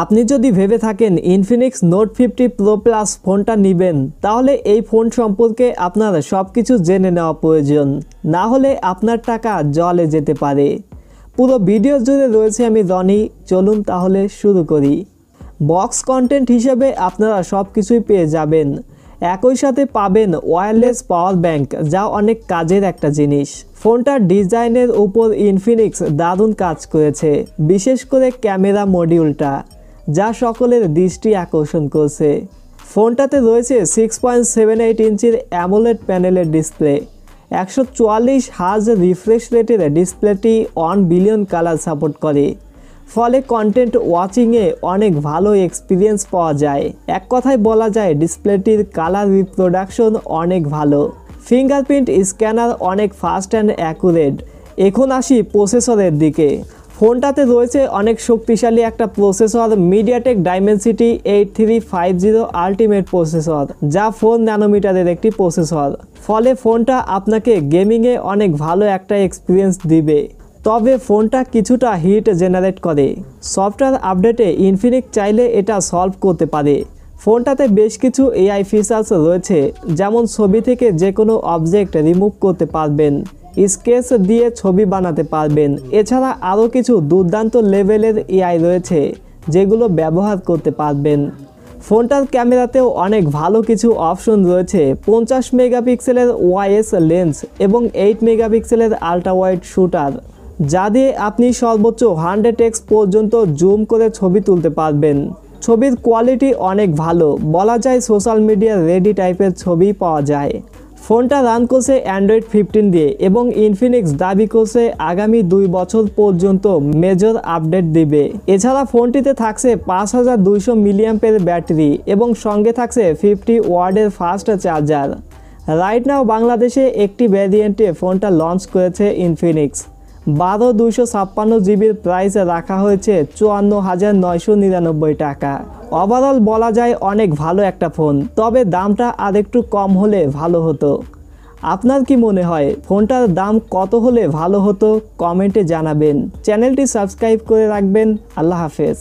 আপনি যদি ভেবে থাকেন ইনফিনিক্স নোট 50 প্রো প্লাস ফোনটা নেবেন, তাহলে এই ফোন সম্পর্কে আপনার সব কিছু জেনে নেওয়া প্রয়োজন, না হলে আপনার টাকা জলে যেতে পারে। পুরো ভিডিও জুড়ে রয়েছে আমি রনি, চলুন তাহলে শুরু করি। বক্স কন্টেন্ট হিসেবে আপনারা সব কিছুই পেয়ে যাবেন, একই সাথে পাবেন ওয়্যারলেস পাওয়ার ব্যাংক, যা অনেক কাজের একটা জিনিস। ফোনটার ডিজাইনের উপর ইনফিনিক্স দারুণ কাজ করেছে, বিশেষ করে ক্যামেরা মডিউলটা, যা সকলের দৃষ্টি আকর্ষণ করছে। ফোনটাতে রয়েছে 6.78 ইঞ্চির অ্যামোলেড প্যানেলের ডিসপ্লে, 144 হার্জ রিফ্রেশ রেটের ডিসপ্লেটি 1 বিলিয়ন কালার সাপোর্ট করে, ফলে কন্টেন্ট ওয়াচিংয়ে অনেক ভালো এক্সপিরিয়েন্স পাওয়া যায়। এক কথায় বলা যায় ডিসপ্লেটির কালার রিপ্রোডাকশন অনেক ভালো। ফিঙ্গারপ্রিন্ট স্ক্যানার অনেক ফাস্ট অ্যান্ড অ্যাকুরেট। এখন আসি প্রসেসরের দিকে। ফোনটাতে রয়েছে অনেক শক্তিশালী একটা processor, MediaTek Dimensity 8350 ultimate processor, যা 4 ন্যানোমিটারের একটি প্রসেসর। ফলে ফোনটা আপনাকে গেমিংয়ে অনেক ভালো একটা এক্সপিরিয়েন্স দিবে। তবে ফোনটা কিছুটা হিট জেনারেট করে। সফটওয়্যার আপডেটে ইনফিনিক্স চাইলে এটা সলভ করতে পারে। ফোনটাতে বেশ কিছু এআই ফিচার্স রয়েছে, যেমন ছবি থেকে যে কোনো অবজেক্ট রিমুভ করতে পারবেন, স্কেচ দিয়ে ছবি বানাতে পারবেন। এছাড়া আরও কিছু দুর্দান্ত লেভেলের এআই রয়েছে, যেগুলো ব্যবহার করতে পারবেন। ফোনটার ক্যামেরাতেও অনেক ভালো কিছু অপশন রয়েছে। 50 মেগাপিক্সেলের ওয়াইএস লেন্স এবং 8 মেগাপিক্সেলের আল্ট্রা ওয়াইড শুটার, যা দিয়ে আপনি সর্বোচ্চ 100x পর্যন্ত জুম করে ছবি তুলতে পারবেন। ছবির কোয়ালিটি অনেক ভালো, বলা যায় সোশ্যাল মিডিয়া রেডি টাইপের ছবি পাওয়া যায়। ফোনটা রান করছে অ্যান্ড্রয়েড 15 দিয়ে এবং ইনফিনিক্স দাবি করছে আগামী 2 বছর পর্যন্ত মেজর আপডেট দিবে। এছাড়া ফোনটিতে থাকছে 5200 মিলিঅ্যাম্পের ব্যাটারি এবং সঙ্গে থাকছে 50 ওয়াটের ফাস্ট চার্জার। রাইট নাও বাংলাদেশে একটি ভ্যারিয়েন্টে ফোনটা লঞ্চ করেছে ইনফিনিক্স। 12256 জিবির প্রাইস রাখা হয়েছে 54,999 টাকা। ওভারঅল বলা যায় অনেক ভালো একটা ফোন, তবে দামটা আরেকটু কম হলে ভালো হতো। আপনার কি মনে হয় ফোনটার দাম কত হলে ভালো হতো? কমেন্টে জানাবেন। চ্যানেলটি সাবস্ক্রাইব করে রাখবেন। আল্লাহ হাফেজ।